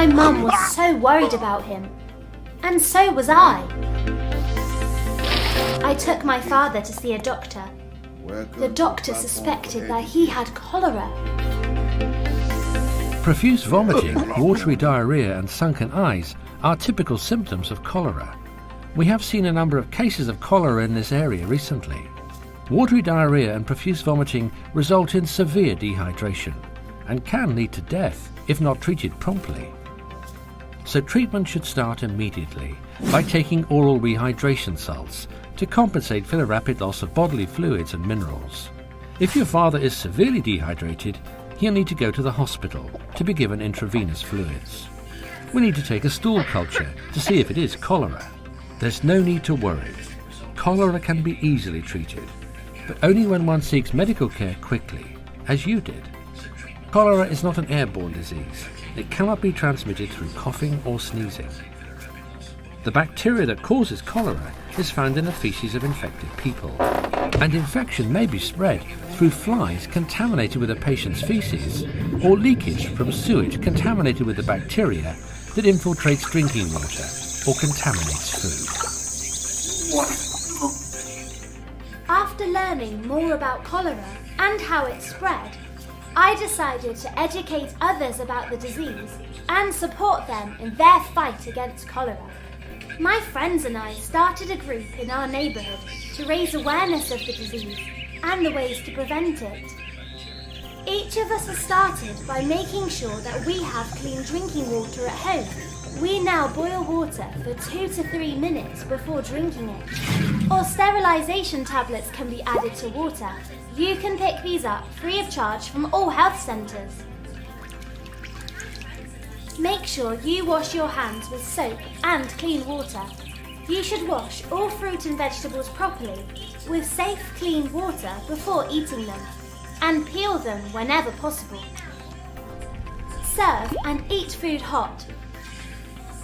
My mum was so worried about him, and so was I. I took my father to see a doctor. The doctor suspected that he had cholera. Profuse vomiting, watery diarrhea and sunken eyes are typical symptoms of cholera. We have seen a number of cases of cholera in this area recently. Watery diarrhea and profuse vomiting result in severe dehydration and can lead to death if not treated promptly. So treatment should start immediately by taking oral rehydration salts to compensate for the rapid loss of bodily fluids and minerals. If your father is severely dehydrated, he'll need to go to the hospital to be given intravenous fluids. We need to take a stool culture to see if it is cholera. There's no need to worry. Cholera can be easily treated, but only when one seeks medical care quickly, as you did. Cholera is not an airborne disease. It cannot be transmitted through coughing or sneezing. The bacteria that causes cholera is found in the feces of infected people, and infection may be spread through flies contaminated with a patient's feces or leakage from sewage contaminated with the bacteria that infiltrates drinking water or contaminates food. After learning more about cholera and how it spread, I decided to educate others about the disease and support them in their fight against cholera. My friends and I started a group in our neighbourhood to raise awareness of the disease and the ways to prevent it. Each of us has started by making sure that we have clean drinking water at home. We now boil water for 2 to 3 minutes before drinking it. Or sterilisation tablets can be added to water. You can pick these up free of charge from all health centres. Make sure you wash your hands with soap and clean water. You should wash all fruit and vegetables properly with safe, clean water before eating them, and peel them whenever possible. Serve and eat food hot,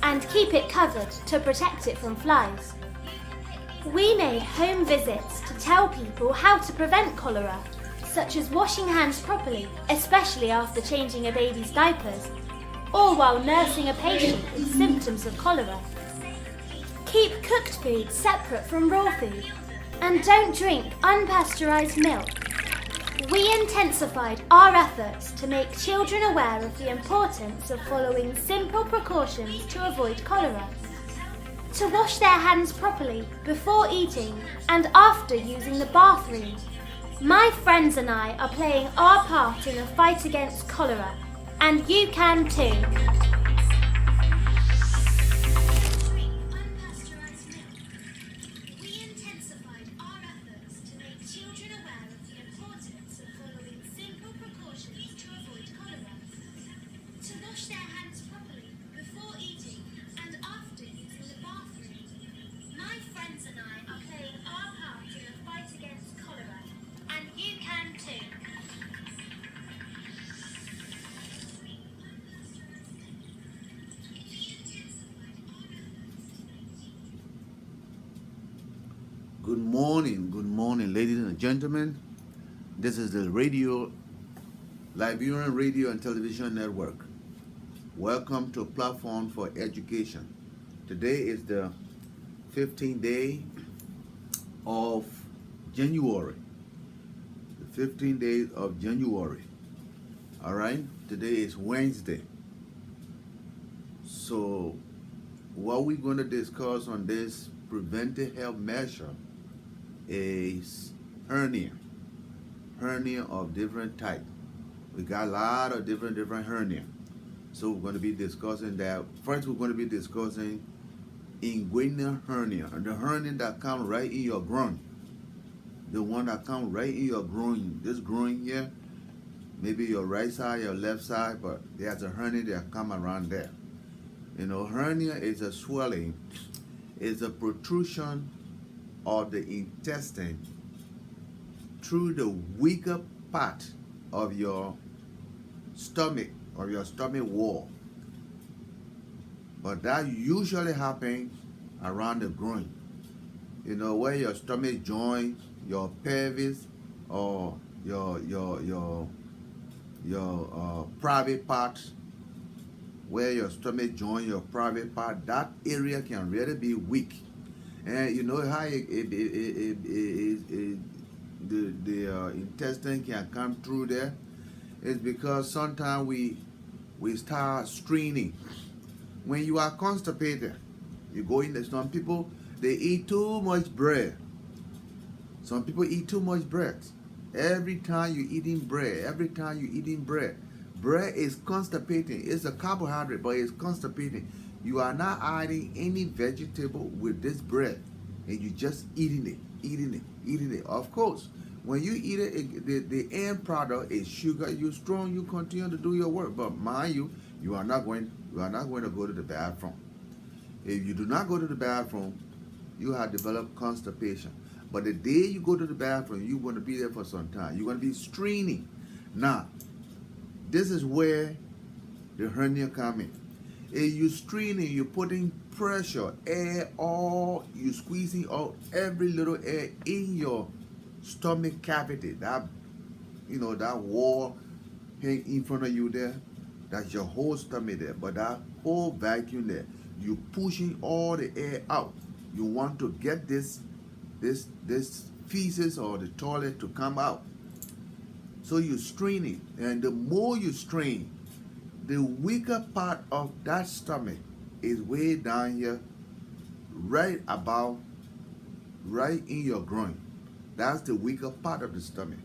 and keep it covered to protect it from flies. We made home visits to tell people how to prevent cholera, such as washing hands properly, especially after changing a baby's diapers, or while nursing a patient with symptoms of cholera. Keep cooked food separate from raw food, and don't drink unpasteurised milk. We intensified our efforts to make children aware of the importance of following simple precautions to avoid cholera. To wash their hands properly before eating and after using the bathroom. My friends and I are playing our part in the fight against cholera, and you can too. Good morning, ladies and gentlemen. This is the Lrtn Radio and Television Network. Welcome to Platform for Education. Today is the 15th day of January. The 15th day of January. All right, today is Wednesday. So, what we're going to discuss on this preventive health measure is hernia of different type. We got a lot of different hernia. So we're going to be discussing that. First, we're going to be discussing inguinal hernia, the hernia that comes right in your groin. The one that comes right in your groin. This groin here, maybe your right side, your left side, but there's a hernia that comes around there. You know, hernia is a swelling, is a protrusion of the intestine through the weaker part of your stomach or your stomach wall. But that usually happens around the groin. You know, where your stomach joins your pelvis or your private part where your stomach joins your private part, that area can really be weak. And you know how the intestine can come through there? It's because sometimes we start straining. When you are constipated, you go in there, some people, they eat too much bread. Some people eat too much bread. Every time you eating bread, bread is constipating. It's a carbohydrate, but it's constipating. You are not adding any vegetable with this bread, and you just eating it. Of course, when you eat it, the end product is sugar. You're strong. You continue to do your work, but mind you, you are not going to go to the bathroom. If you do not go to the bathroom, you have developed constipation. But the day you go to the bathroom, you're going to be there for some time. You're going to be straining. Now, this is where the hernia come in. If you're straining, you're putting pressure, air, you're squeezing out every little air in your stomach cavity. That, that wall hang in front of you there, that's your whole stomach there. But that whole vacuum there, you're pushing all the air out. You want to get this feces or the toilet to come out. So you're straining, and the more you strain, the weaker part of that stomach is way down here, right in your groin. That's the weaker part of the stomach.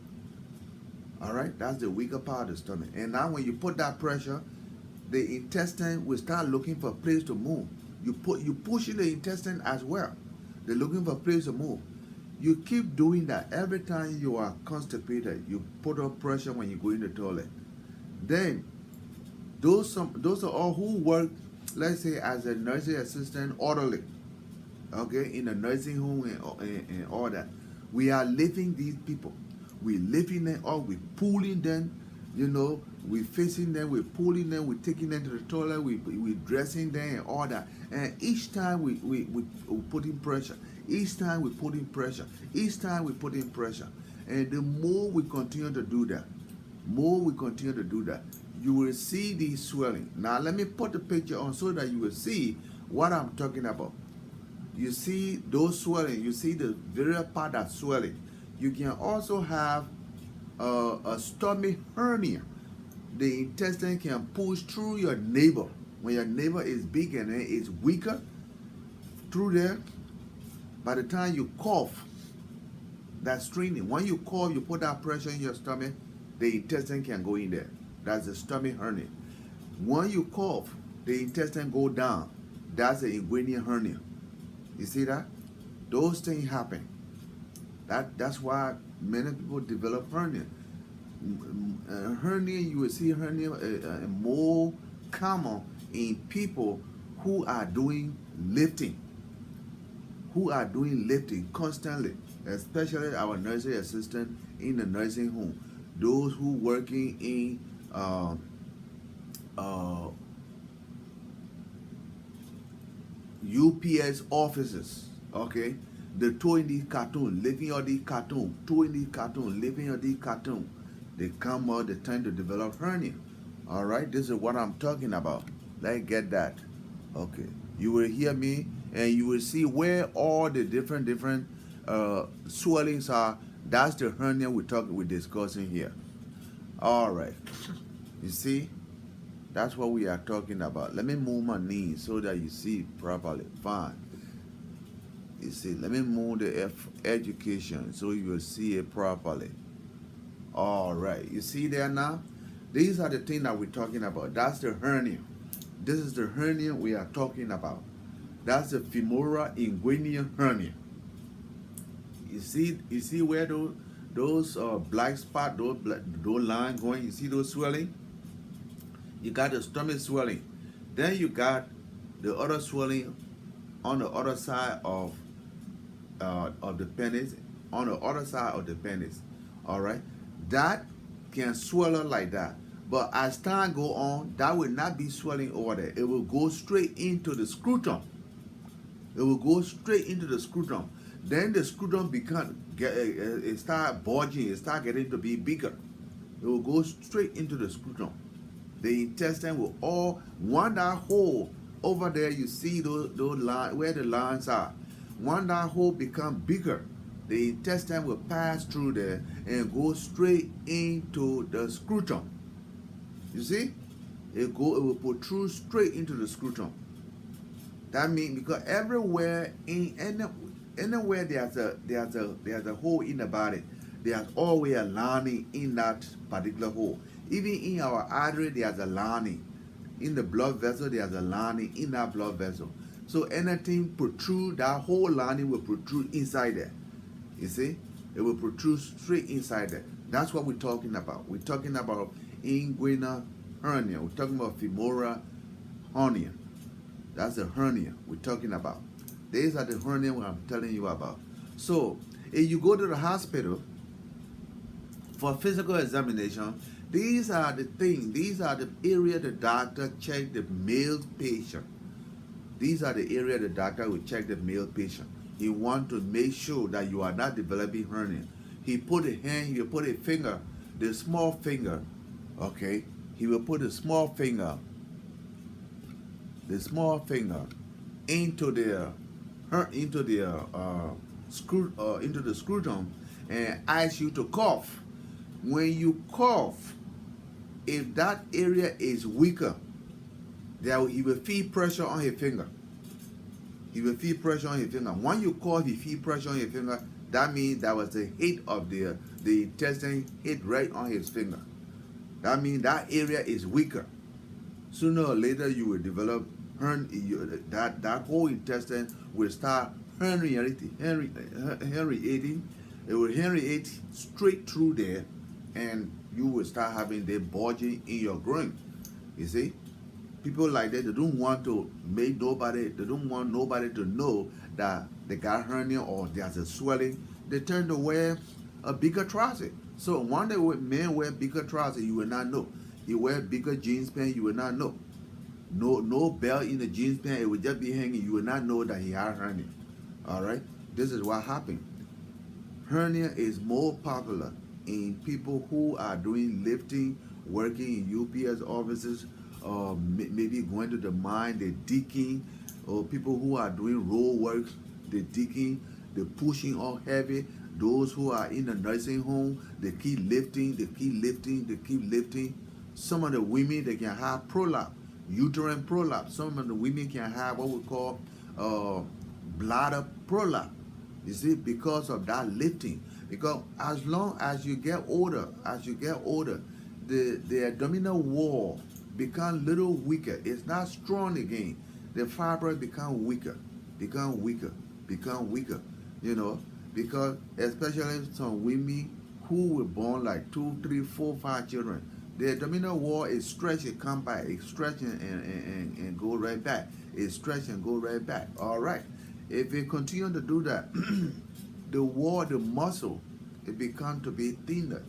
All right, that's the weaker part of the stomach. And now when you put that pressure, the intestine will start looking for a place to move. You pushing the intestine as well. They're looking for a place to move. You keep doing that. Every time you are constipated, you put up pressure when you go in the toilet. Then, those are all who work, let's say, as a nursing assistant, orderly, okay, in a nursing home and all that. We are lifting these people. We're lifting them up. We're pulling them. We're facing them. We're pulling them. We're taking them to the toilet. We're dressing them and all that. And each time we put in pressure. Each time we put in pressure. Each time we put in pressure. And the more we continue to do that, you will see these swelling. Now let me put the picture on so that you will see what I'm talking about. You see those swelling. You see the various part that's swelling. You can also have a stomach hernia. The intestine can push through your navel. When your navel is big and it's weaker, through there, by the time you cough, that's straining. When you cough, you put that pressure in your stomach, the intestine can go in there. That's the stomach hernia. When you cough, the intestine go down. That's the inguinal hernia. You see that? Those things happen. That's why many people develop hernia. Hernia, you will see hernia more common in people who are doing lifting. Constantly, especially our nursing assistant in the nursing home. Those who working in UPS offices, okay? The toe in these cartoon, lifting all these cartoon, toe in these cartoon, lifting all these cartoon. They come out, they tend to develop hernia. All right, this is what I'm talking about. Let's get that. Okay, you will hear me, and you will see where all the different swellings are. That's the hernia we're discussing here. All right, you see, that's what we are talking about. Let me move my knees so that you see properly. Fine. You see, let me move the education so you will see it properly. All right, you see there now? These are the things that we're talking about. That's the hernia. This is the hernia we are talking about. That's the femoral inguinal hernia. You see where those black spots, those lines going? You see those swelling? You got the stomach swelling. Then you got the other swelling on the other side of the penis. On the other side of the penis. All right. That can swell up like that. But as time go on, that will not be swelling over there. It will go straight into the scrotum. It will go straight into the scrotum. Then the scrotum it start bulging. It start getting to be bigger. It will go straight into the scrotum. The intestine will all, one that hole over there, you see those lines, where the lines are. When that hole become bigger, the intestine will pass through there and go straight into the scrotum. You see? It will protrude straight into the scrotum. That means because everywhere anywhere there's a hole in the body, there's always a lining in that particular hole. Even in our artery, there's a lining. In the blood vessel, there's a lining in that blood vessel. So anything protrude, that whole lining will protrude inside there. You see? It will protrude straight inside there. That's what we're talking about. We're talking about inguinal hernia. We're talking about femoral hernia. That's the hernia we're talking about. These are the hernia I'm telling you about. So, if you go to the hospital for physical examination, these are the things, these are the area the doctor check the male patient. These are the area the doctor will check the male patient. He want to make sure that you are not developing hernia. He put a hand, he will put a finger, the small finger, okay? He will put the small finger into the scrotum and ask you to cough. When you cough, if that area is weaker, he will feel pressure on his finger. He will feel pressure on his finger. When you cough, he feel pressure on his finger. That means that was the hit of the intestine hit right on his finger. That means that area is weaker. Sooner or later, you will develop that whole intestine will start herniating. It will herniate straight through there, and you will start having the bulging in your groin. You see, people like that, they don't want nobody to know that they got hernia or there's a swelling. They tend to wear a bigger trouser. So one day when men wear bigger trousers, you will not know. You wear bigger jeans pants, you will not know. No belt in the jeans pants, it will just be hanging. You will not know that he had hernia. All right, this is what happened. Hernia is more popular in people who are doing lifting, working in UPS offices, or maybe going to the mine, the digging, or people who are doing road work, the digging, the pushing all heavy. Those who are in the nursing home, they keep lifting. Some of the women, they can have prolapse, uterine prolapse. Some of the women can have what we call bladder prolapse. You see, because of that lifting. Because as long as you get older, the abdominal wall become little weaker. It's not strong again. The fibroid become weaker. You know, because especially some women who were born like 2, 3, 4, 5 children, the abdominal wall is stretched, it come back, it stretch and go right back. It stretch and go right back. All right. If it continue to do that, the wall, the muscle, it becomes to be thinner.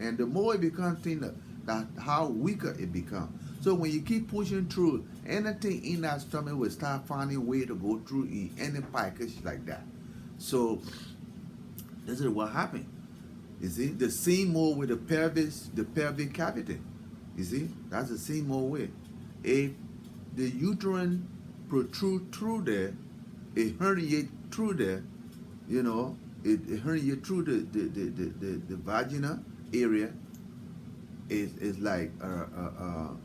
And the more it becomes thinner, that's how weaker it becomes. So when you keep pushing through, anything in that stomach will start finding a way to go through in any package like that. So this is what happened. You see, the same more with the pelvic cavity. You see, that's the same more way. If the uterine protrude through there, it herniate through there, you know, it herniate through the vagina area. Is like how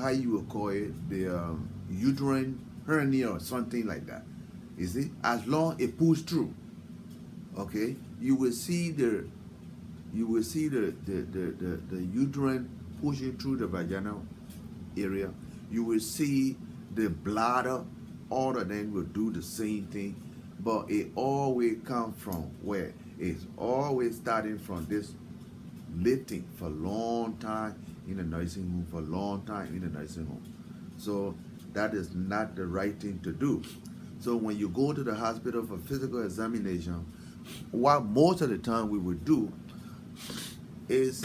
you would call it, the uterine hernia or something like that. You see, as long it pulls through, okay, you will see the uterine pushing through the vaginal area. You will see the bladder. All of them will do the same thing, but it always comes from where? It's always starting from this lifting for a long time in the nursing home, So that is not the right thing to do. So when you go to the hospital for physical examination, what most of the time we would do is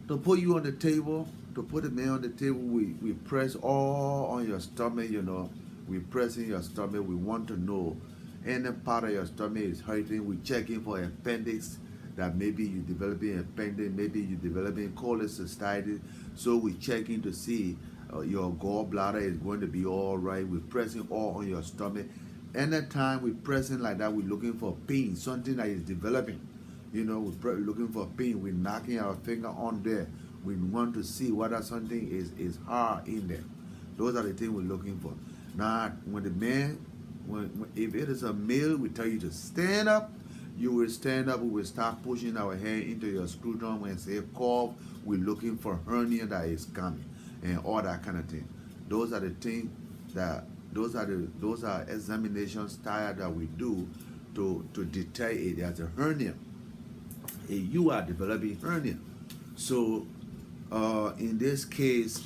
to put you on the table, to put the man on the table, we press all on your stomach, you know. We press in your stomach. We want to know any part of your stomach is hurting. We're checking for appendix, that maybe you're developing appendix, maybe you're developing cholecystitis. So we're checking to see your gallbladder is going to be all right. We're pressing all on your stomach. Anytime we're pressing like that, we're looking for pain, something that is developing. You know, we're looking for pain. We're knocking our finger on there. We want to see whether something is hard in there. Those are the things we're looking for. Now, when the man, if it is a male, we tell you to stand up. You will stand up. We will start pushing our hand into your scrotum and say cough. We're looking for hernia that is coming and all that kind of thing. Those are the things that those are examination style that we do to detect it as a hernia. You are developing hernia. So in this case,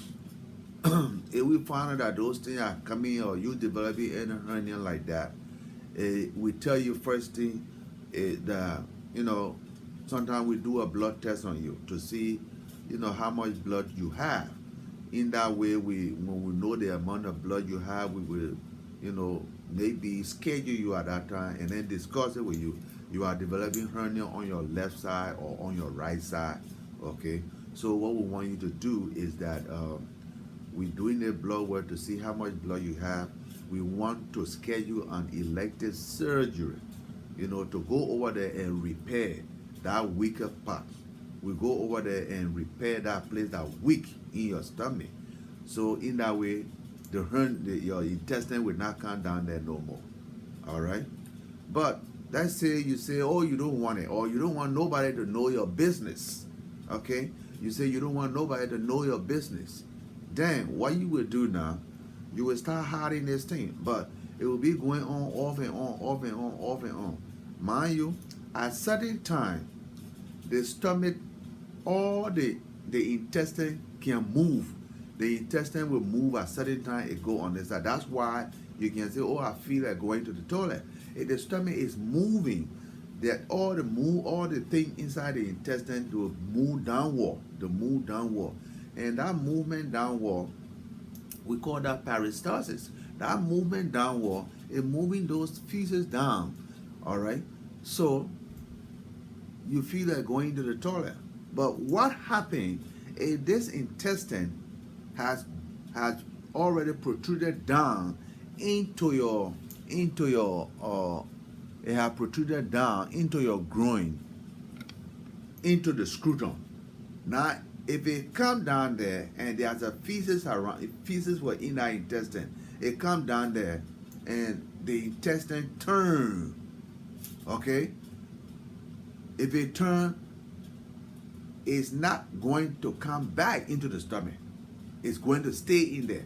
if we find out that those things are coming or you developing any hernia like that, we tell you first thing that, you know, sometimes we do a blood test on you to see, you know, how much blood you have. In that way, when we know the amount of blood you have, we will, you know, maybe schedule you at that time and then discuss it with you. You are developing hernia on your left side or on your right side, okay? So what we want you to do is that we're doing the blood work to see how much blood you have. We want to schedule an elective surgery, you know, to go over there and repair that weaker part. We go over there and repair that place that weak in your stomach. So in that way, your intestine will not come down there no more. All right? But let's say you say, oh, you don't want it, or you don't want nobody to know your business. Okay? You say you don't want nobody to know your business. Then what you will do now, you will start hiding this thing. But it will be going on off and on, off and on, off and on. Mind you, at certain time, the stomach, all the intestine can move. The intestine will move at certain time, it go on the side. That's why you can say, oh, I feel like going to the toilet. If the stomach is moving, that all the thing inside the intestine will move downward, and that movement downward, we call that peristalsis. That movement downward is moving those feces down. All right, so you feel like going to the toilet. But what happened is this intestine has already protruded down into your it has protruded down into your groin, into the scrotum. Now, if it come down there and there's a feces around, if feces were in that intestine, it come down there and the intestine turn. Okay? If it turn, it's not going to come back into the stomach. It's going to stay in there.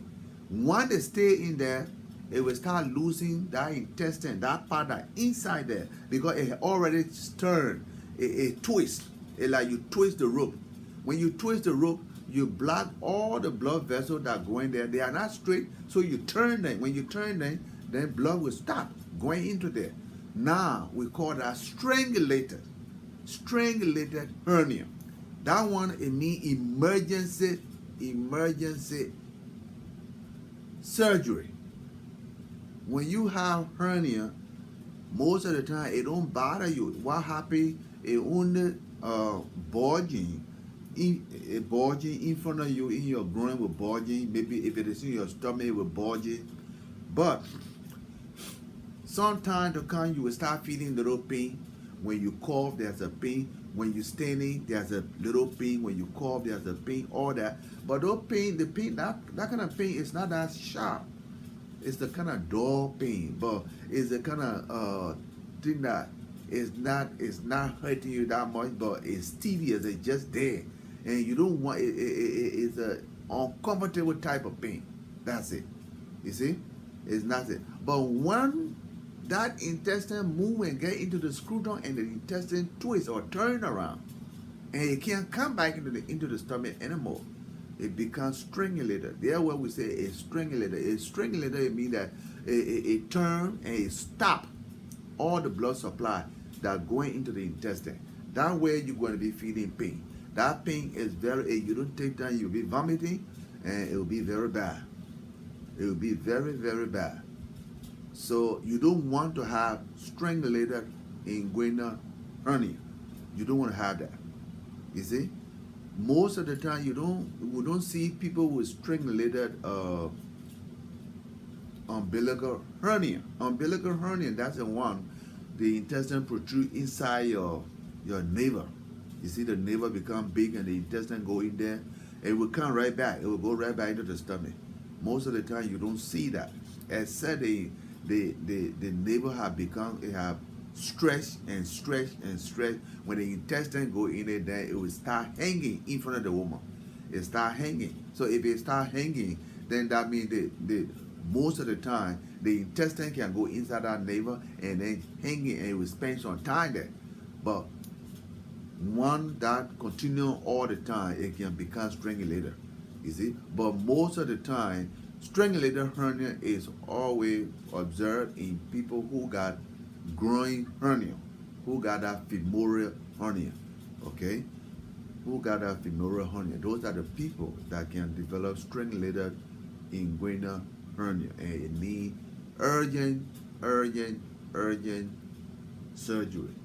Once it stay in there, it will start losing that intestine, that part that inside there, because it already turned. It twists. It's like you twist the rope. When you twist the rope, you block all the blood vessels that go in there. They are not straight, so you turn them. When you turn them, then blood will stop going into there. Now we call that strangulated hernia. That one, it means emergency surgery. When you have hernia, most of the time it don't bother you. What happens? It only bulging in front of you, in your groin with bulging. Maybe if it is in your stomach, it will bulging. But sometime to come, you will start feeling little pain. When you cough, there's a pain. When you're standing, there's a little pain. When you cough, there's a pain. All that. But the pain, that kind of pain is not that sharp. It's the kind of dull pain, but it's the kind of thing that it's not hurting you that much, but it's tedious. It's just there, and you don't want it. It's a uncomfortable type of pain. That's it. You see, it's not it. But when that intestine move and get into the scrotum, and the intestine twist or turn around, and it can't come back into the stomach anymore, it becomes strangulated. There what we say is strangulated. It's strangulated, it means that it turn and it stop all the blood supply that going into the intestine. That way you're going to be feeling pain. That pain is you don't take time, you'll be vomiting, and it will be very bad. It will be very, very bad. So you don't want to have strangulated inguinal hernia. You don't want to have that. You see, most of the time we don't see people with string-related umbilical hernia. Umbilical hernia, that's the one, the intestine protrude inside your navel. You see the navel become big and the intestine go in there. It will come right back. It will go right back into the stomach. Most of the time you don't see that. Except the navel have stretched and stretched and stretched. When the intestine go in there, then it will start hanging in front of the woman. It start hanging. So if it start hanging, then that means the most of the time the intestine can go inside that navel and then hanging, and it will spend some time there. But one that continue all the time, it can become strangulated. You see? But most of the time, strangulated hernia is always observed in people who got growing hernia, who got that femoral hernia. Okay? Who got that femoral hernia. Those are the people that can develop strangulated inguinal hernia, and it need urgent surgery,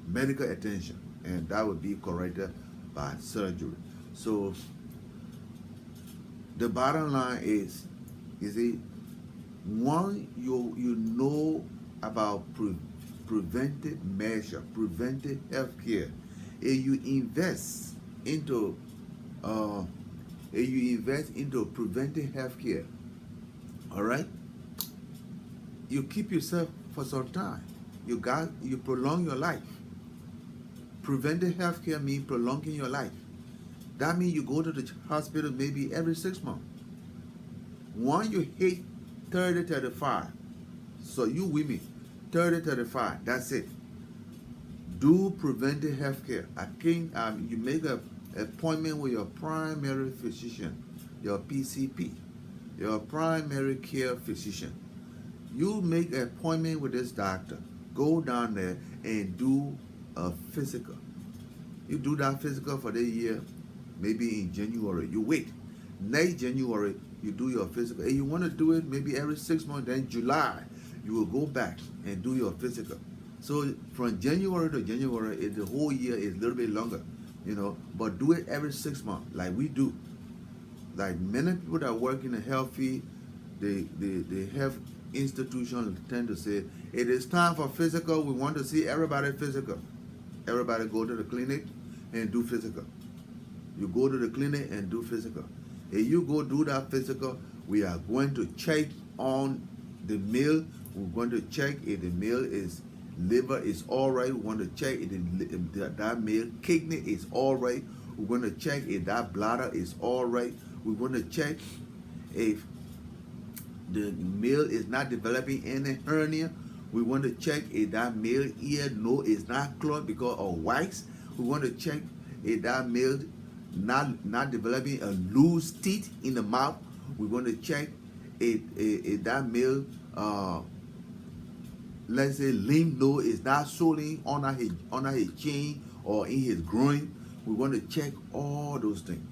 medical attention, and that would be corrected by surgery. So the bottom line is, you see, one, you know about preventive measure, preventive health care. If you invest into preventive health care, all right, you keep yourself for some time. You prolong your life. Preventive health care means prolonging your life. That means you go to the hospital maybe every 6 months. Once you hit 30, 35, so you women, 30, 35, that's it. Do preventive health care. You make an appointment with your primary physician, your PCP, your primary care physician. You make an appointment with this doctor. Go down there and do a physical. You do that physical for the year, maybe in January. You wait. Next January, you do your physical. And you want to do it maybe every 6 months, then July, you will go back and do your physical. So from January to January, the whole year is a little bit longer, but do it every 6 months, like we do. Like many people that work in the health field, the health institution tend to say, it is time for physical. We want to see everybody physical. Everybody go to the clinic and do physical. You go to the clinic and do physical. If you go do that physical, we are going to check on the male. We're going to check if the male is liver is all right. We want to check if that male kidney is all right. We're going to check if that bladder is all right. We're going to check if the male is not developing any hernia. We want to check if that male ear nose is not clogged because of wax. We want to check if that male not developing a loose teeth in the mouth. We want to check if that male let's say lymph node is not swollen under his chin or in his groin. We want to check all those things.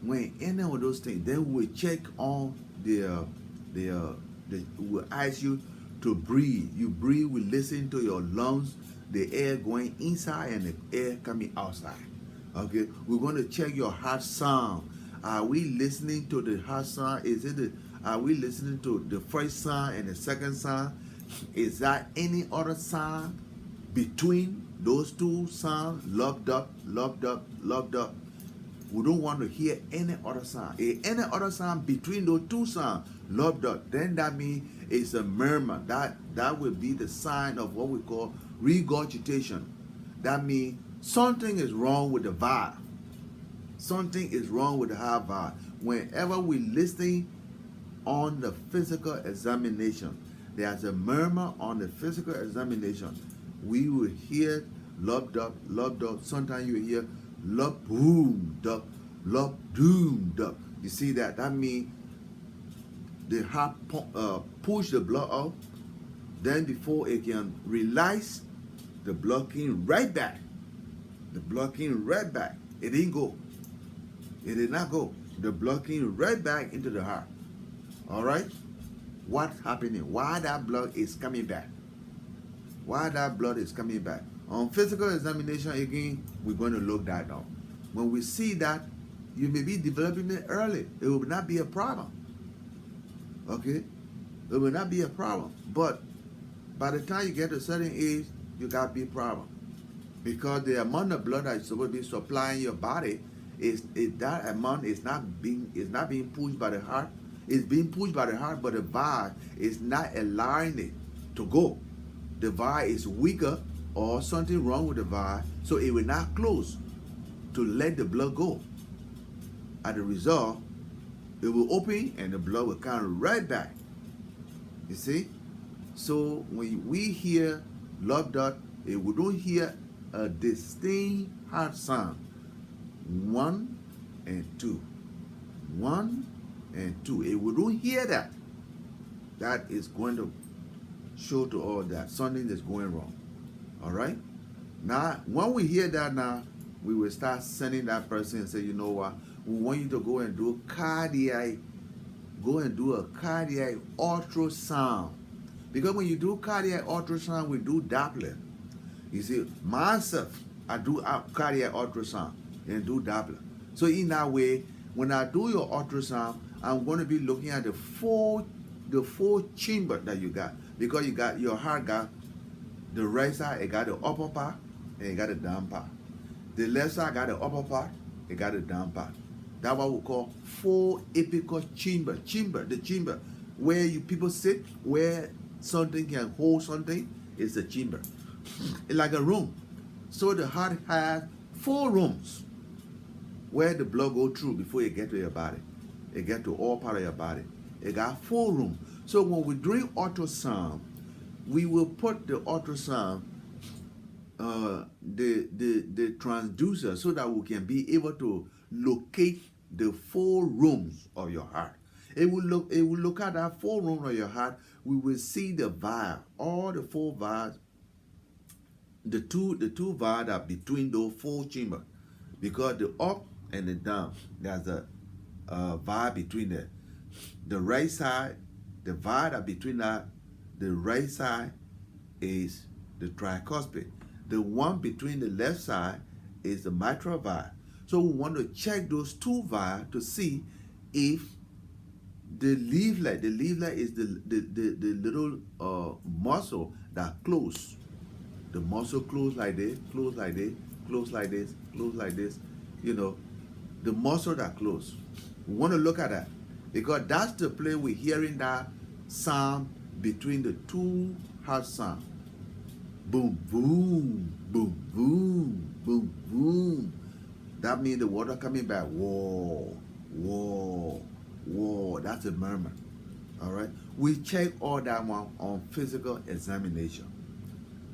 When any of those things, then we check on we'll ask you to breathe. You breathe, we listen to your lungs, the air going inside and the air coming outside. Okay, we're going to check your heart sound. Are we listening to the heart sound? Are we listening to the first sound and the second sound? Is that any other sound between those two sounds? Loved up. We don't want to hear any other sound. If any other sound between those two sounds, loved up, then that means it's a murmur. That will be the sign of what we call regurgitation. That means something is wrong with the valve. Something is wrong with the heart valve. Whenever we listening on the physical examination, there's a murmur on the physical examination. We will hear loved up. Sometimes you hear love boomed up, love doomed up. You see that? That means the heart push the blood out. Then before it can release, the blood came right back. The blood came right back. It didn't go. It did not go. The blood came right back into the heart. All right? What's happening? Why that blood is coming back? Why that blood is coming back? On physical examination, again, we're going to look that up. When we see that, you may be developing it early. It will not be a problem. Okay? It will not be a problem. But by the time you get to a certain age, you got a big problem. Because the amount of blood that is supposed to be supplying your body is that amount is not being pushed by the heart. It's being pushed by the heart, but the valve is not allowing it to go. The valve is weaker or something wrong with the valve, so it will not close to let the blood go. As a result, it will open and the blood will come right back. You see? So when we hear love dot, we don't hear a distinct heart sound. 1 and 2. 1 and 2. If we don't hear that, that is going to show to all that something is going wrong. All right? Now, when we hear that now, we will start sending that person and say, you know what? We want you to go and do a cardiac ultrasound. Because when you do cardiac ultrasound, we do Doppler. You see, myself, I do cardiac ultrasound and do Doppler. So in that way, when I do your ultrasound, I'm going to be looking at the four chamber that you got. Because you got your heart got the right side, it got the upper part, and it got the down part. The left side got the upper part, it got the down part. That's what we call 4 apical chamber. The chamber where you people sit, where something can hold something, is the chamber. It's like a room. So the heart has 4 rooms where the blood go through before it get to your body. It get to all part of your body. It got 4 rooms. So when we're doing ultrasound, we will put the ultrasound, the transducer, so that we can be able to locate the 4 rooms of your heart. It will look at that 4 rooms of your heart. We will see the valve, all the 4 valves, the two valves are between those 4 chambers, because the up and the down, there's a valve between there. The right side, the valve that between that, the right side is the tricuspid. The one between the left side is the mitral valve. So we want to check those 2 valves to see if the leaflet is the little muscle that close. The muscle close like this, close like this, close like this, close like this. You know, the muscle that close. We want to look at that, because that's the place we're hearing that sound between the 2 heart sound. Boom, boom, boom, boom, boom, boom. That means the water coming back. Whoa, whoa, whoa. That's a murmur. All right. We check all that one on physical examination.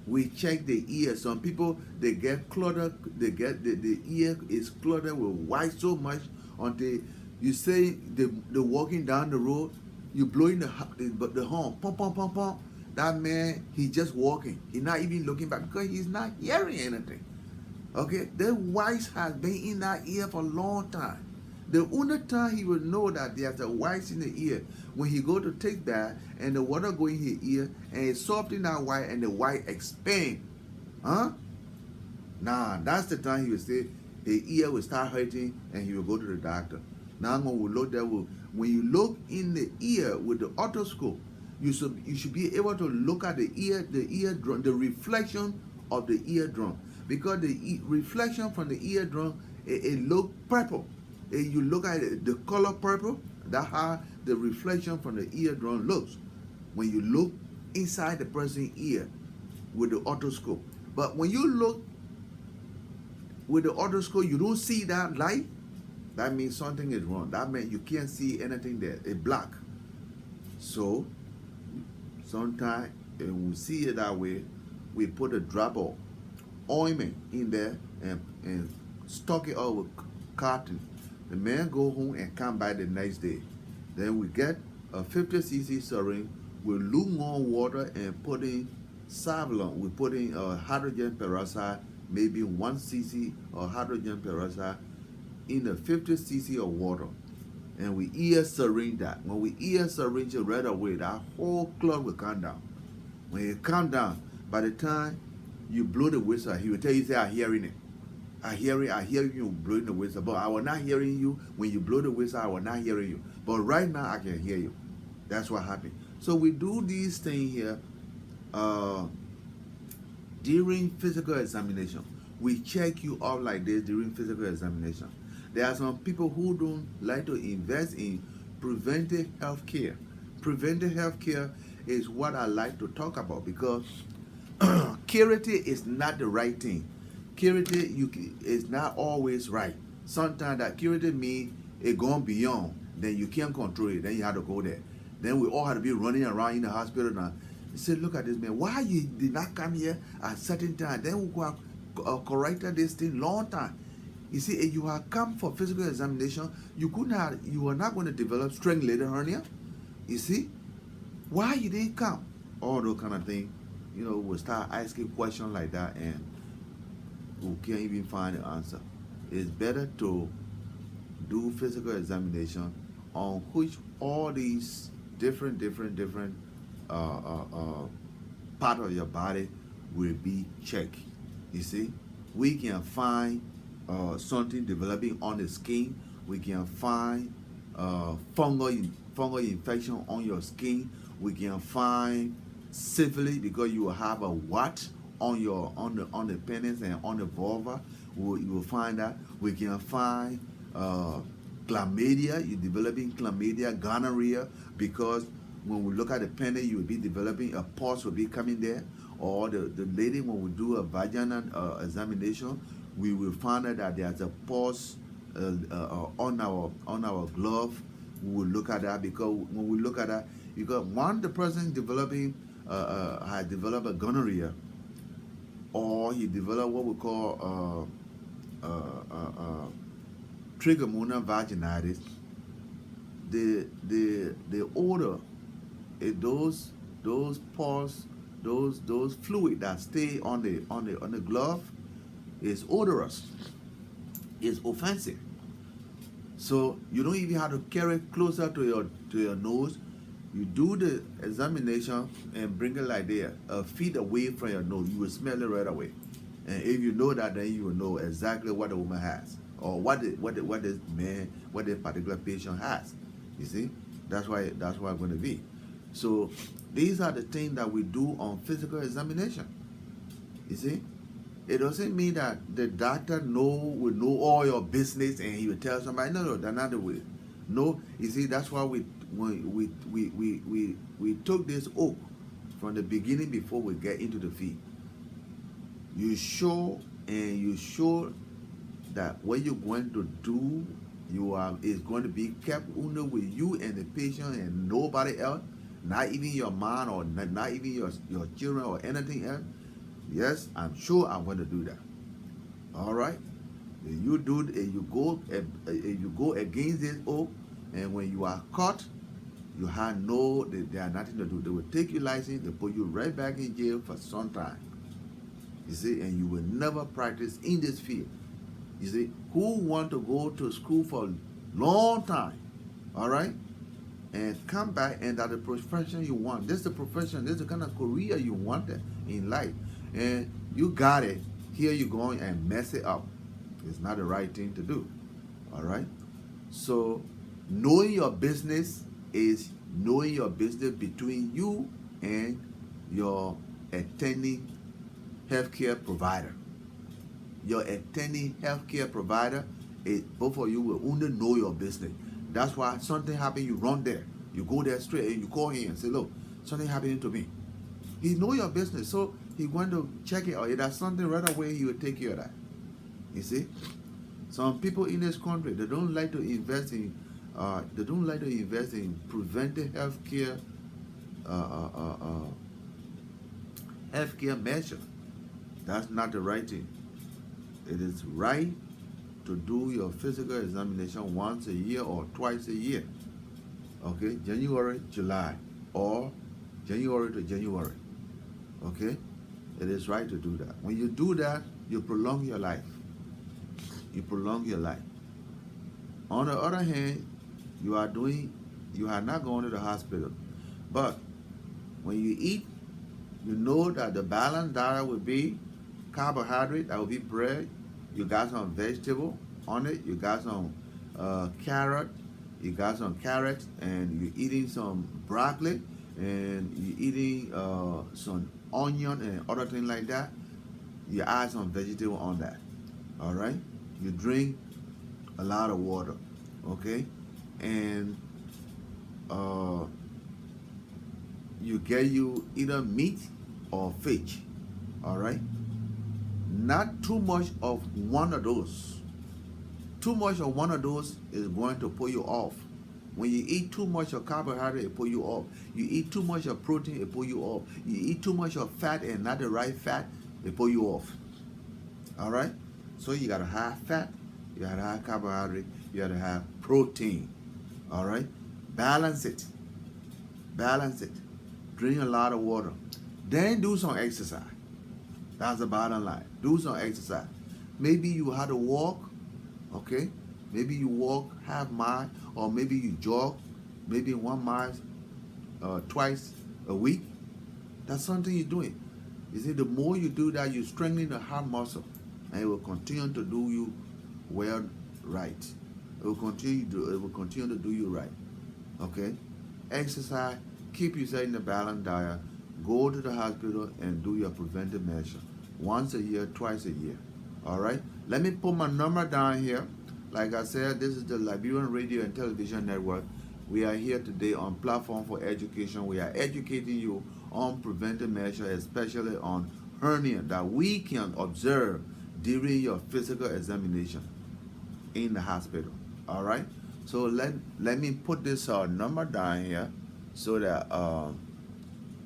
We check the ear. Some people, they get cluttered. They get the ear is cluttered with white so much until you say they're walking down the road, you blowing the horn, pom pom pom pom. That man, he just walking. He's not even looking back because he's not hearing anything. Okay, the whites has been in that ear for a long time. The only time he will know that there's a white in the ear when he go to take that and the water go in his ear and it's soft in that white and the white expand. Huh? Nah, that's the time he will say his ear will start hurting and he will go to the doctor. Now when we look there, when you look in the ear with the otoscope, you should be able to look at the eardrum, the reflection of the eardrum, because the reflection from the eardrum it look purple. You look at it, the color purple. That's how the reflection from the eardrum looks when you look inside the person's ear with the otoscope. But when you look with the otoscope, you don't see that light. That means something is wrong. That means you can't see anything there. It's black. So sometimes when we see it that way, we put a drop of ointment in there and stock it up with cotton. The man go home and come back the next day. Then we get a 50 cc syringe with lukewarm water and put in Savlon. We put in hydrogen peroxide, maybe 1 cc of hydrogen peroxide in a 50 cc of water. And we ear syringe that. When we ear syringe it right away, that whole clot will come down. When it come down, by the time you blow the whistle, he will tell you, say, I'm hearing it. I hear you blowing the whistle, but I was not hearing you. When you blow the whistle, I was not hearing you. But right now, I can hear you. That's what happened. So we do these things here during physical examination. We check you up like this during physical examination. There are some people who don't like to invest in preventive health care. Preventive health care is what I like to talk about, because charity is not the right thing. Charity is not always right. Sometimes that charity means it gone beyond. Then you can't control it. Then you have to go there. Then we all have to be running around in the hospital now. You say, look at this man. Why you did not come here at certain time? Then we go corrected this thing long time. You see, if you have come for physical examination, you are not going to develop strangulated hernia. You see, why you didn't come? All those kind of things. You know, we'll start asking questions like that, and we can't even find the answer. It's better to do physical examination on which all these different part of your body will be checked. You see, we can find something developing on the skin. We can find fungal infection on your skin. We can find syphilis because you will have a wat on the penis and on the vulva. You will find that. We can find chlamydia. You're developing chlamydia, gonorrhea, because when we look at the penis, you will be developing a pus will be coming there. Or the lady, when we do a vaginal examination, we will find out that there's a pus on our glove. We will look at that, because when we look at that, because once the person developing has developed a gonorrhea, or he developed what we call trichomonas vaginalis, the odor, those pus, those fluid that stay on the glove is odorous, is offensive. So you don't even have to carry it closer to your nose. You do the examination and bring it like there, a feet away from your nose. You will smell it right away. And if you know that, then you will know exactly what the woman has, or what this particular patient has. You see, that's why it's going to be. So these are the things that we do on physical examination. You see, it doesn't mean that the doctor will know all your business and he will tell somebody. No, that's not the way. No, you see, that's why we took this oath from the beginning before we get into the field. You show that what you're going to do, is going to be kept under with you and the patient and nobody else, not even your mom or not even your children or anything else. Yes, I'm sure I'm going to do that. All right. If you go against this oath, and when you are caught, you have they are nothing to do. They will take your license, they put you right back in jail for some time. You see, and you will never practice in this field. You see, who want to go to school for a long time, all right, and come back, and that the profession you want. This is the profession, this is the kind of career you wanted in life, and you got it. Here you going and mess it up. It's not the right thing to do. All right. So knowing your business is knowing your business between you and your attending healthcare provider. Your attending healthcare provider, both of you will only know your business. That's why something happened, you run there. You go there straight and you call him and say, look, something happening to me. He know your business, so he going to check it out. If there's something right away, he will take care of that. You see? Some people in this country, they don't like to invest in preventive healthcare healthcare measures. That's not the right thing. It is right to do your physical examination once a year or twice a year. Okay, January, July, or January to January. Okay, it is right to do that. When you do that, you prolong your life. You prolong your life. On the other hand, you are not going to the hospital. But when you eat, you know that the balanced diet will be carbohydrate, that will be bread. You got some vegetable on it. You got some carrot. You got some carrots, and you're eating some broccoli, and you're eating some onion and other things like that. You add some vegetable on that. All right. You drink a lot of water, okay, and you get you either meat or fish. All right. Not too much of one of those. Too much of one of those is going to pull you off. When you eat too much of carbohydrate, it pull you off. You eat too much of protein, it pull you off. You eat too much of fat and not the right fat, it pull you off. All right? So you got to have fat, you got to have carbohydrate, you got to have protein. All right? Balance it. Balance it. Drink a lot of water. Then do some exercise. That's the bottom line. Do some exercise. Maybe you have to walk, okay? Maybe you walk half mile, or maybe you jog, maybe 1 mile twice a week. That's something you're doing. You see, the more you do that, you strengthen the heart muscle, and it will continue to do you well, right. It will continue to do you right. Okay? Exercise, keep yourself in a balanced diet. Go to the hospital and do your preventive measure. Once a year, twice a year. All right? Let me put my number down here. Like I said, this is the Liberian Radio and Television Network. We are here today on Platform for Education. We are educating you on preventive measures, especially on hernia that we can observe during your physical examination in the hospital. All right? So let me put this number down here so that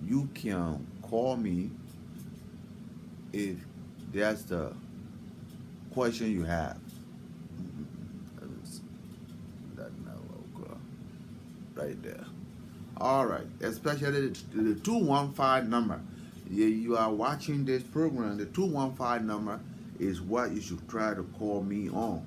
you can call me if that's the question you have. Right there. All right. Especially the 215 number. You are watching this program. The 215 number is what you should try to call me on.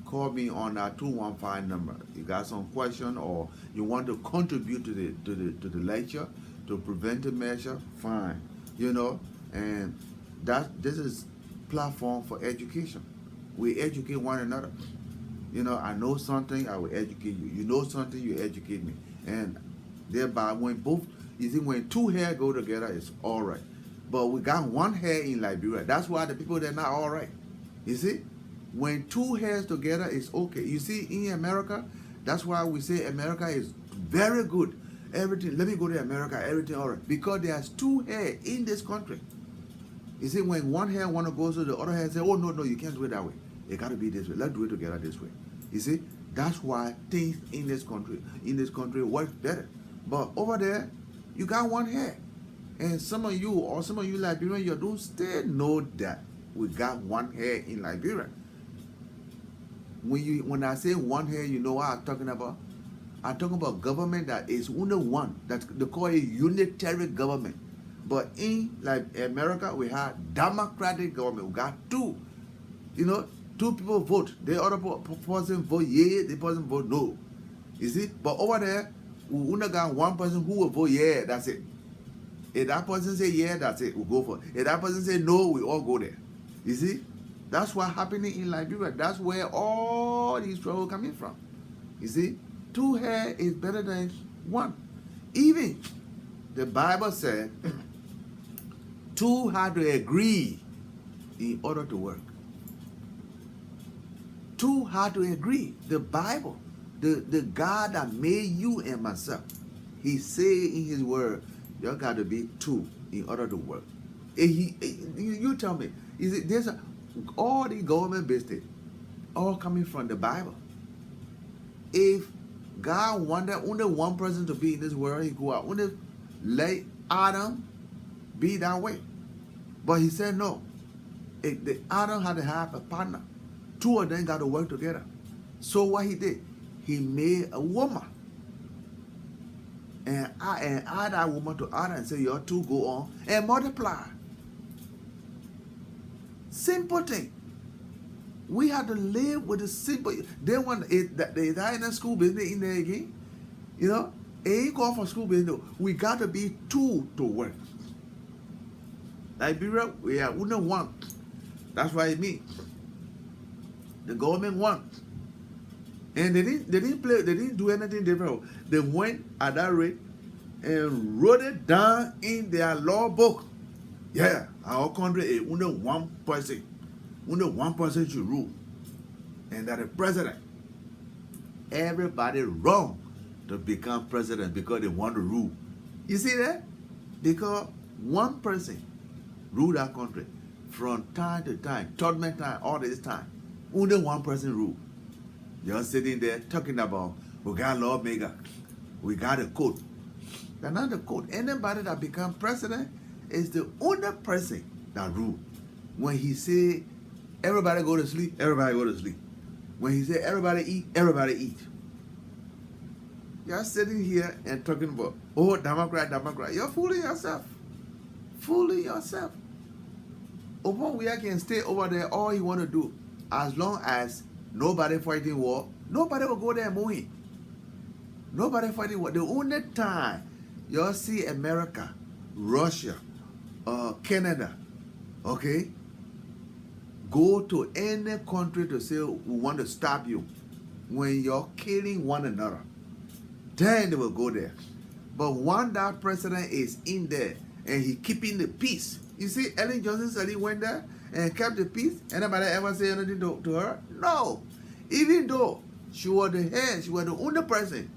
Call me on that 215 number. You got some question or you want to contribute to the lecture, to preventive measure, fine. You know, and this is platform for education. We educate one another. You know, I know something, I will educate you. You know something, you educate me. And thereby, when two hair go together, it's all right. But we got one hair in Liberia. That's why the people, they're not all right. You see? When two hairs together, it's okay. You see, in America, that's why we say America is very good. Everything, let me go to America, everything all right. Because there's two hair in this country. You see, when one hair want to go to the other hair, say, oh, no, you can't do it that way. It got to be this way. Let's do it together this way. You see, that's why things in this country work better. But over there, you got one hair. And some of you Liberians, you don't still know that we got one hair in Liberia. When I say one hair, you know what I'm talking about? I'm talking about government that is only one. That they call it unitary government. But in like America, we have democratic government. We got two. You know, two people vote. The other person vote yeah, the person vote no. You see? But over there, we only got one person who will vote yeah, that's it. If that person say yeah, that's it, we'll go for it. If that person say no, we all go there. You see? That's what's happening in Liberia. That's where all these trouble coming from. You see? Two hair is better than one. Even the Bible said two had to agree in order to work. Two had to agree. The Bible, the God that made you and myself, he said in his word, there got to be two in order to work. You tell me, is it there's all the government business all coming from the Bible? If God wanted only one person to be in this world, he could have only let Adam be that way. But he said no. Adam had to have a partner. Two of them got to work together. So what he did, he made a woman. And add that woman to Adam and say, your two go on and multiply. Simple thing. We have to live with the simple. They want they in the school business in there again. You know, it ain't called for school business. We got to be two to work. Liberia, we are under one. That's what it means. The government won. And they didn't do anything different. They went at that rate and wrote it down in their law book. Yeah, our country is under one person. Under one person should rule. And that the president. Everybody wrong to become president because they want to rule. You see that? Because one person rule that country from time to time, tournament time, all this time. Only one person rule. You're sitting there talking about, we got lawmaker, we got a code. They're not the code. Anybody that become president is the only person that rule. When he say, everybody go to sleep, everybody go to sleep. When he say, everybody eat. You're sitting here and talking about, oh, Democrat. You're fooling yourself. Fooling yourself. Upon we can stay over there, all he want to do, as long as nobody fighting war, nobody will go there and move him. Nobody fighting war. The only time you'll see America, Russia, Canada, okay, go to any country to say we want to stop you when you're killing one another. Then they will go there. But when that president is in there and he keeping the peace, you see, Ellen Johnson said he went there and kept the peace. Anybody ever say anything to her? No. Even though she was the head, she was the only person.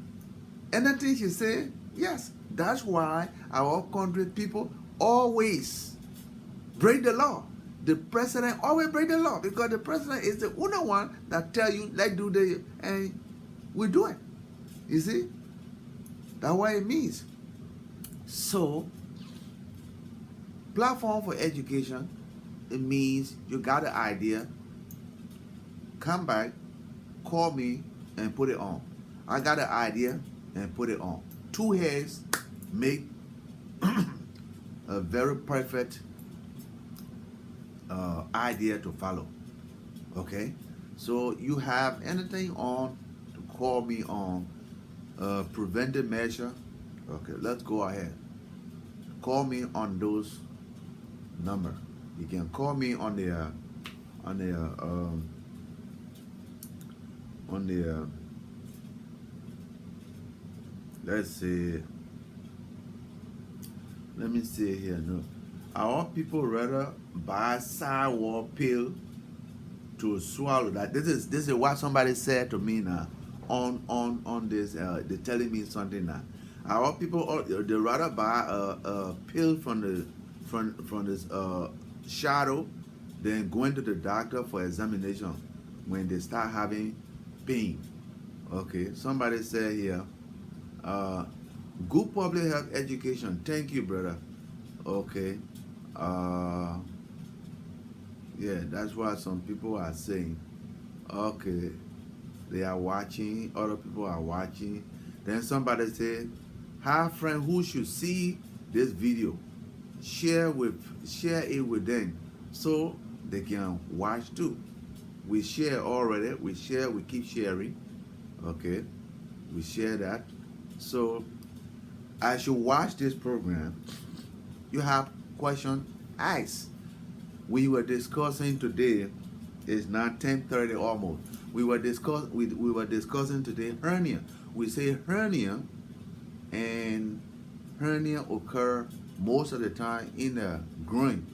Anything she said, yes. That's why our country people always break the law. The president always break the law because the president is the only one that tell you, let's do this, and we do it. You see? That's what it means. So, platform for education, it means you got an idea, come back, call me, and put it on. I got an idea, and put it on. Two heads make a very perfect idea to follow. Okay? So you have anything on to call me on preventive measure. Okay, let's go ahead. Call me on those number. You can call me on the let's see. Let me see here. No, our people rather buy sidewalk pill to swallow that. This is what somebody said to me now on this. They're telling me something now. Our people they rather buy a pill from this shadow than going to the doctor for examination when they start having pain. Okay, somebody said here, good public health education. Thank you, brother. Okay, yeah, that's what some people are saying. Okay, they are watching, other people are watching. Then somebody said, have friends who should see this video. Share it with them so they can watch too. We share already. We keep sharing. Okay, we share that. So as you watch this program, you have questions, ask. We were discussing today, it's now 10:30 almost. We were discussing today hernia. We say hernia, and hernia occur most of the time in the groin.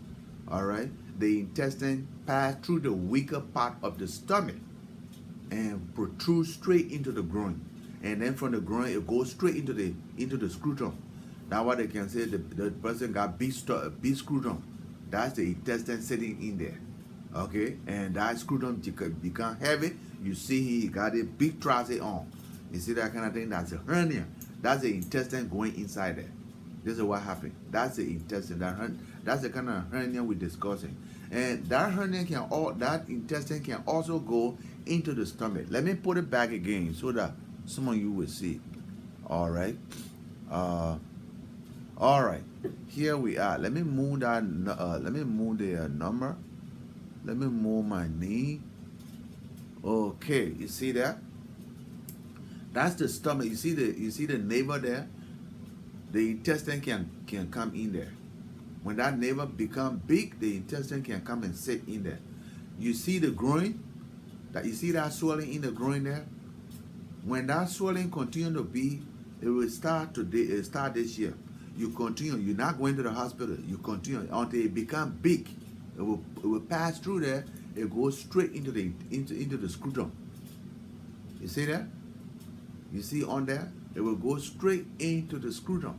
All right, the intestine pass through the weaker part of the stomach and protrude straight into the groin, and then from the groin it goes straight into the scrotum. That's what they can say the person got big scrotum. That's the intestine sitting in there. Okay, and that scrotum become heavy. You see he got a big trouser on. You see that kind of thing? That's a hernia. That's the intestine going inside there. This is what happened. That's the intestine. That's the kind of hernia we're discussing. And that hernia that intestine can also go into the stomach. Let me put it back again so that some of you will see. All right. All right. Here we are. Let me move that. Let me move the number. Let me move my knee. Okay. You see that? That's the stomach. You see the navel there? The intestine can come in there. When that navel become big, the intestine can come and sit in there. You see the groin? That you see that swelling in the groin there? When that swelling continue to be, it will start today. It start this year. You continue. You're not going to the hospital. You continue until it become big. It will pass through there. It goes straight into the scrotum. You see that? You see on there? It will go straight into the scrotum.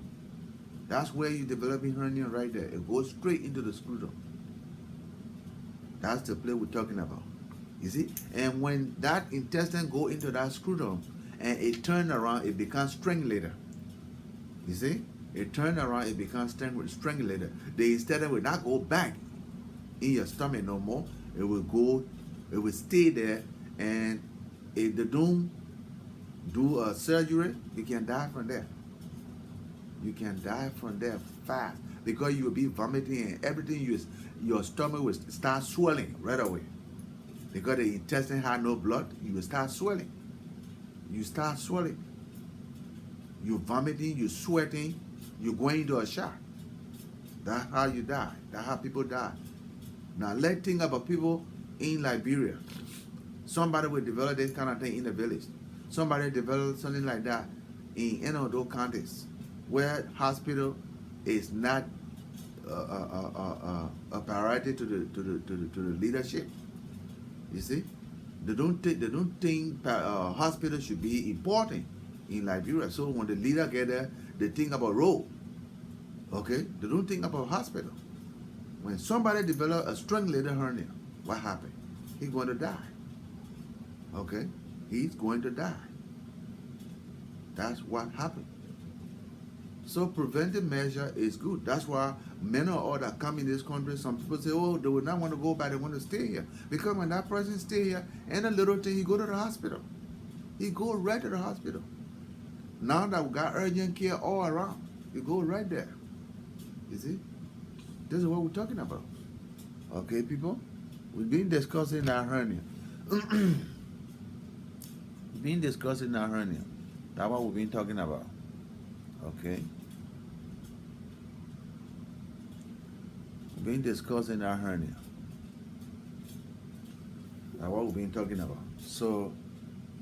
That's where you're developing hernia right there. It goes straight into the scrotum. That's the place we're talking about. You see? And when that intestine go into that scrotum and it turn around, it becomes strangulator. You see? It turn around, it becomes strangulator. The intestine will not go back in your stomach no more. It will stay there, and if they don't do a surgery, you can die from there. You can die from there fast because you will be vomiting and everything. Your stomach will start swelling right away. Because the intestine has no blood, you will start swelling. You start swelling. You're vomiting, you're sweating, you're going into a shock. That's how you die. That's how people die. Now let's think about people in Liberia. Somebody will develop this kind of thing in the village. Somebody develop something like that in any of those counties where hospital is not a priority to the leadership. You see, they don't think hospital should be important in Liberia. So when the leader get there, they think about road. Okay, they don't think about hospital. When somebody develop a strangulator hernia, what happened? He's going to die. Okay, he's going to die. That's what happened. So preventive measure is good. That's why many of all that come in this country, some people say, oh, they would not want to go back, they want to stay here. Because when that person stay here, and a little thing, he go to the hospital. He go right to the hospital. Now that we got urgent care all around, you go right there. You see? This is what we're talking about. Okay, people? We've been discussing our hernia. We've been discussing our hernia. That's what we've been talking about. Okay? We've been discussing our hernia. That's what we've been talking about. So,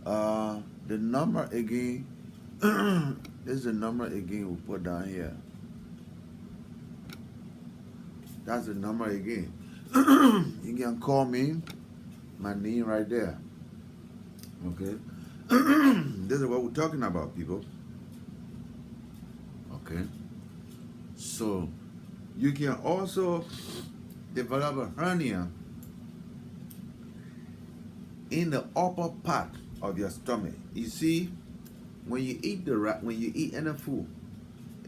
the number again, this is the number again we put down here. That's the number again. You can call me, my name right there. Okay? This is what we're talking about, people. Okay? So, you can also develop a hernia in the upper part of your stomach. You see, when you eat any food,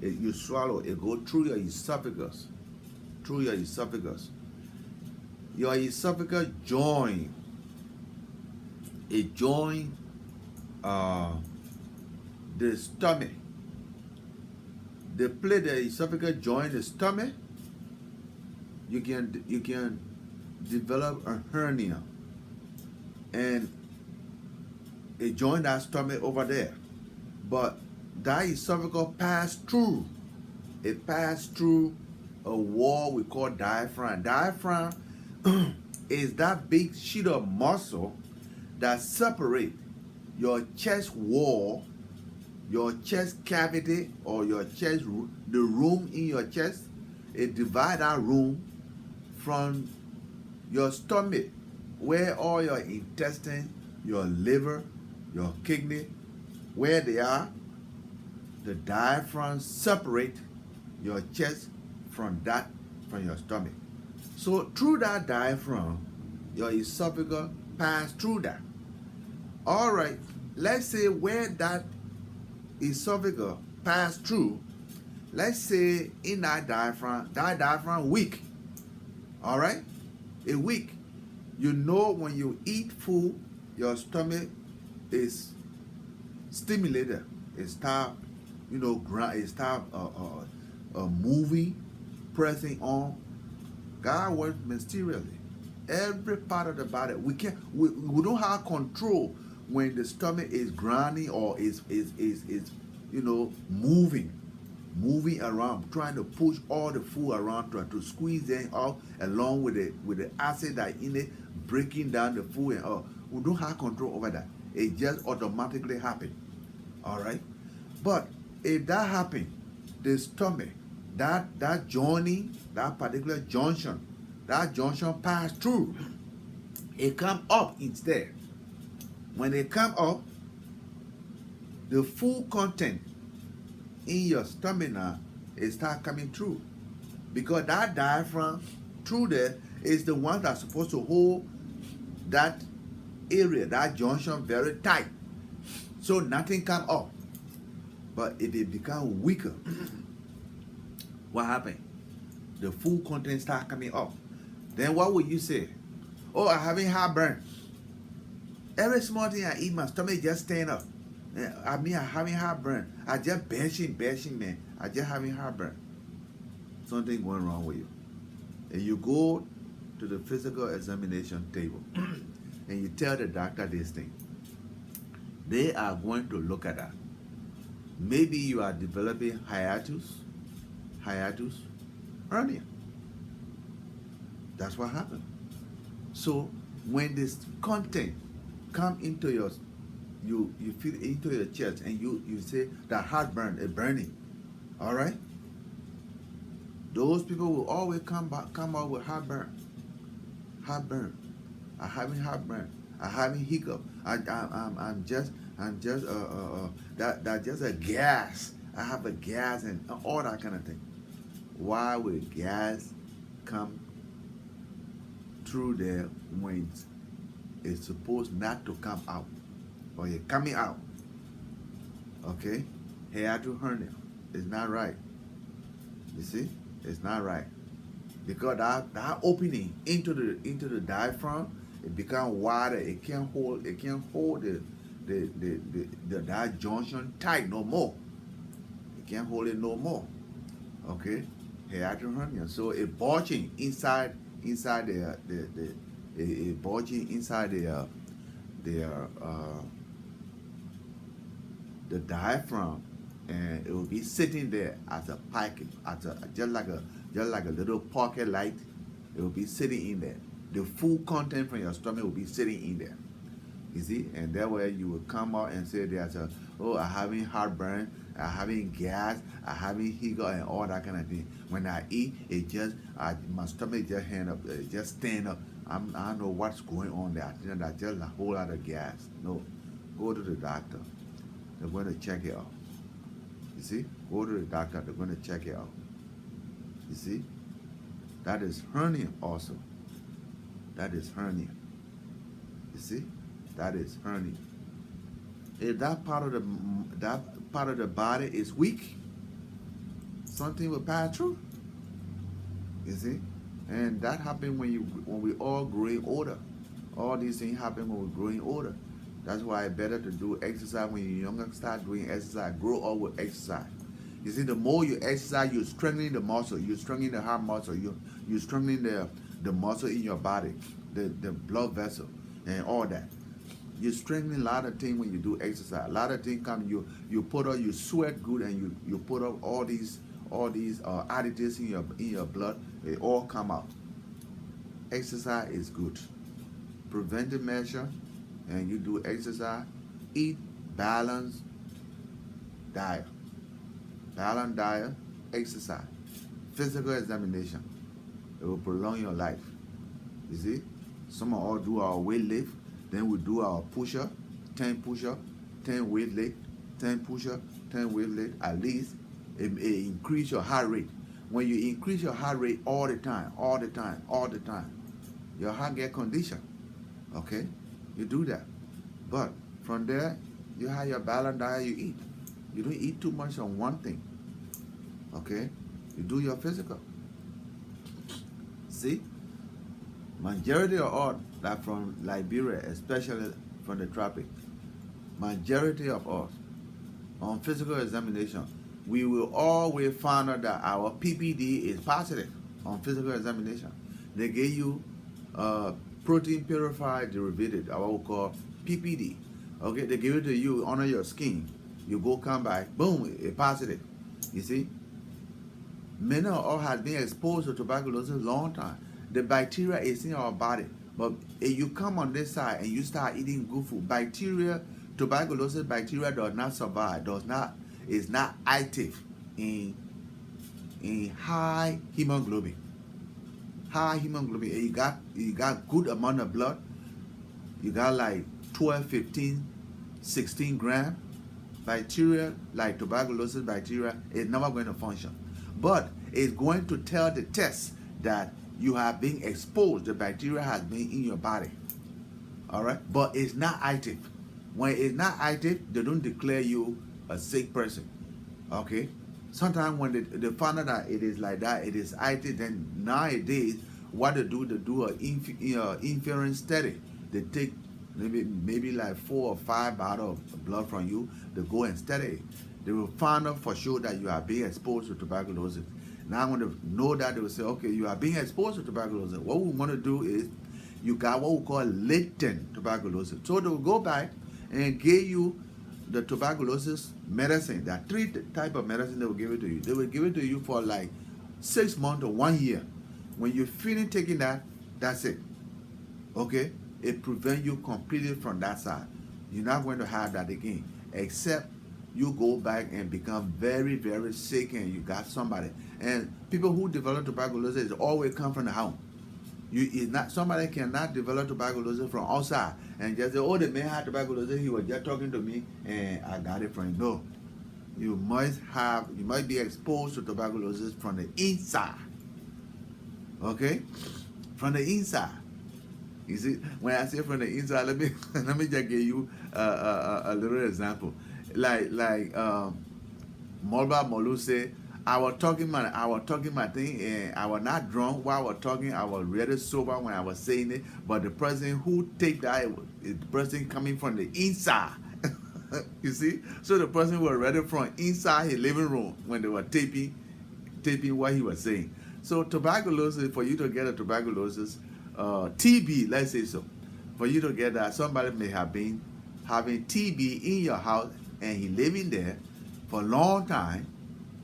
you swallow, it go through your esophagus. Through your esophagus. Your esophagus join. It join the stomach. The place the esophagus join the stomach, you can develop a hernia. And it join that stomach over there. But that esophagus pass through. It passed through a wall we call diaphragm. Diaphragm is that big sheet of muscle that separate your chest wall, your chest cavity, or your chest, the room in your chest. It divide that room from your stomach, where all your intestine, your liver, your kidney, where they are. The diaphragm separate your chest from your stomach. So through that diaphragm, your esophagus pass through that. All right, let's say where that esophagus pass through, let's say in that diaphragm weak. All right, it weak. You know when you eat food, your stomach is stimulated. It start, it start moving, pressing on. God works mysteriously. Every part of the body, we don't have control when the stomach is grinding or is moving. moving around, trying to push all the food around, trying to squeeze them out along with the acid that in it, breaking down the food and all. We don't have control over that. It just automatically happens. All right? But if that happens, the stomach, that joining, that particular junction pass through, it come up instead. When it come up, the food content in your stomach now, it start coming through. Because that diaphragm through there is the one that's supposed to hold that area, that junction very tight. So nothing come up. But if it become weaker, what happened? The food content start coming up. Then what would you say? Oh, I'm having heartburn. Every small thing I eat, my stomach just stand up. I mean, I'm having heartburn. I just bashing, man. I just having heartburn. Something going wrong with you. And you go to the physical examination table and you tell the doctor this thing. They are going to look at that. Maybe you are developing hiatus, hernia. That's what happened. So when this content come into your, you feel into your chest and you say that heartburn, a burning, all right? Those people will always come out with heartburn. I'm having heartburn. I'm having hiccup. I'm just that just a gas. I have a gas and all that kind of thing. Why would gas come through there when it's supposed not to come out, or you're coming out? Okay, hiatal hernia is not right. You see, it's not right because that opening into the diaphragm, it become wider. It can't hold that junction tight no more. It can't hold it no more. Okay, hiatal hernia. So it bulging inside the bulging inside the diaphragm, and it will be sitting there as a packet, just like a little pocket light. It will be sitting in there. The food content from your stomach will be sitting in there. You see, and that way you will come out and say there's I'm having heartburn, I'm having gas, I'm having hiccup and all that kind of thing. When I eat, my stomach just just stand up. I don't know what's going on there. I think that's just a whole lot of gas. No, go to the doctor. They're going to check it out. You see, go to the doctor. They're going to check it out. You see, that is hernia also. That is hernia. You see, that is hernia. If that part of the body is weak, something will pass through. You see, and that happens when we all growing older. All these things happen when we're growing older. That's why it's better to do exercise when you're younger. Start doing exercise. Grow up with exercise. You see, the more you exercise, you're strengthening the muscle. You're strengthening the heart muscle. You're strengthening the muscle in your body, the blood vessel, and all that. You're strengthening a lot of things when you do exercise. A lot of things come. You put up. You sweat good, and you put up all these additives in your blood. They all come out. Exercise is good. Preventive measure, and you do exercise. Eat balanced diet. Balanced diet, exercise, physical examination. It will prolong your life. You see, some of us do our weight lift, then we do our push-up, 10 push-up, 10 weight lift, 10 push-up, 10 weight lift. At least it increase your heart rate. When you increase your heart rate all the time, your heart get conditioned. Okay, you do that. But from there, you have your balanced diet. You eat. You don't eat too much on one thing. Okay? You do your physical. See? Majority of all that from Liberia, especially from the tropics, majority of us on physical examination, we will always find out that our PPD is positive on physical examination. They give you protein purified derivative, what we call PPD. Okay? They give it to you under your skin. You go come back, boom, it's positive. You see? Many of us have been exposed to tuberculosis a long time. The bacteria is in our body. But if you come on this side and you start eating good food, tuberculosis bacteria does not survive, is not active in high hemoglobin. High hemoglobin. You got good amount of blood. You got like 12, 15, 16 grams. Bacteria like tuberculosis bacteria is never going to function. But it's going to tell the test that you have been exposed, the bacteria has been in your body. All right? But it's not active. When it's not active, they don't declare you a sick person. Okay? Sometimes when they find out that it is like that, it is active, then nowadays, what they do an inference study. They take maybe like 4 or 5 bottles of blood from you. They go and study it. They will find out for sure that you are being exposed to tuberculosis. Now when they know that, they will say, okay, you are being exposed to tuberculosis. What we want to do is, you got what we call latent tuberculosis. So they will go back and give you the tuberculosis medicine. There are 3 types of medicine they will give it to you. They will give it to you for like 6 months or 1 year. When you finish taking that, that's it. Okay? It prevents you completely from that side. You're not going to have that again, except you go back and become very, very sick and you got somebody. And people who develop tuberculosis always come from the home. Somebody cannot develop tuberculosis from outside and just say, oh, the man had tuberculosis, he was just talking to me and I got it from him. No. You must be exposed to tuberculosis from the inside. Okay? From the inside. You see, when I say from the inside, let me just give you a little example. Like Mulba Molu said, I was talking my thing, and I was not drunk while I was talking. I was really sober when I was saying it. But the person who take that is the person coming from the inside. You see, so the person was ready from inside his living room when they were taping what he was saying. So tuberculosis, for you to get a tuberculosis, TB, let's say so, for you to get that, somebody may have been having TB in your house and he living there for a long time,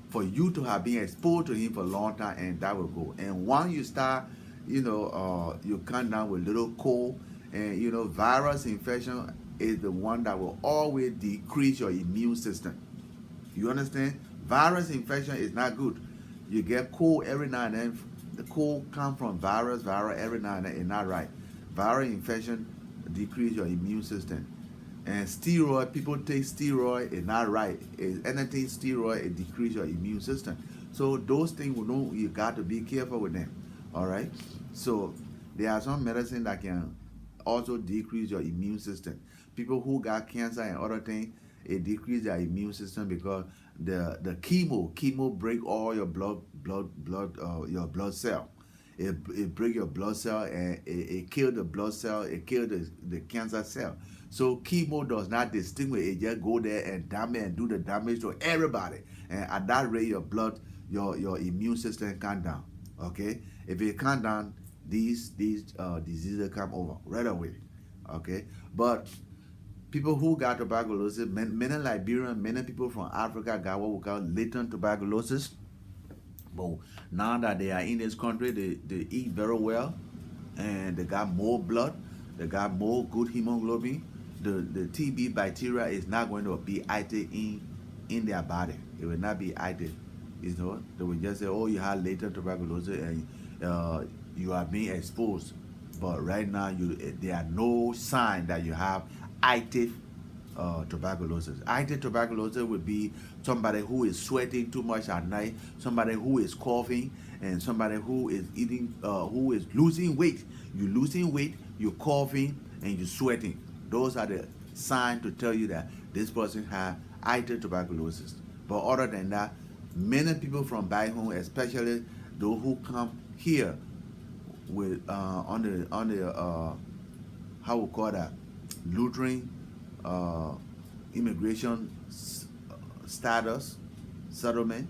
for you to have been exposed to him for a long time, and that will go. And once you start, you come down with little cold, and virus infection is the one that will always decrease your immune system. You understand? Virus infection is not good. You get cold every now and then. The cold comes from virus every now and then. It's not right. Viral infection decrease your immune system. And steroid, people take steroid, it's not right. Anything steroid, it decrease your immune system. So those things, you got to be careful with them. All right? So there are some medicine that can also decrease your immune system. People who got cancer and other things, it decreases their immune system because the chemo break all your blood cell. It break your blood cell and it kill the blood cell, it kill the cancer cell. So chemo does not distinguish, it just go there and damage and do the damage to everybody. And at that rate, your immune system come down. Okay? If it come down, these diseases come over right away. Okay? But people who got tuberculosis, many Liberians, many people from Africa got what we call latent tuberculosis. But now that they are in this country, they eat very well, and they got more blood, they got more good hemoglobin. The TB bacteria is not going to be active in their body. It will not be active. They will just say, oh, you have latent tuberculosis and you are being exposed. But right now, there are no sign that you have active tuberculosis. Active tuberculosis would be somebody who is sweating too much at night, somebody who is coughing, and somebody who is who is losing weight. You're losing weight, you're coughing, and you're sweating. Those are the signs to tell you that this person has active tuberculosis. But other than that, many people from back home, especially those who come here with on the how we call that, Lrtn immigration status settlement,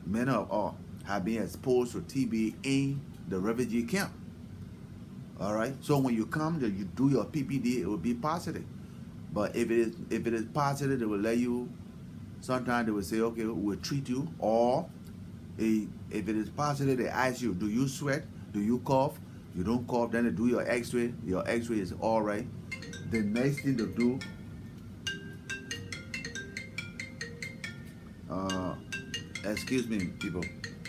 many of us have been exposed to TB in the refugee camp. All right, so when you come, you do your PPD, it will be positive. But if it is positive, they will let you. Sometimes they will say, okay, we'll treat you, or If it is positive, they ask you, do you sweat? Do you cough? You don't cough, then they do your x-ray. Your x-ray is all right. The next thing to do, excuse me, people,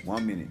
1 minute.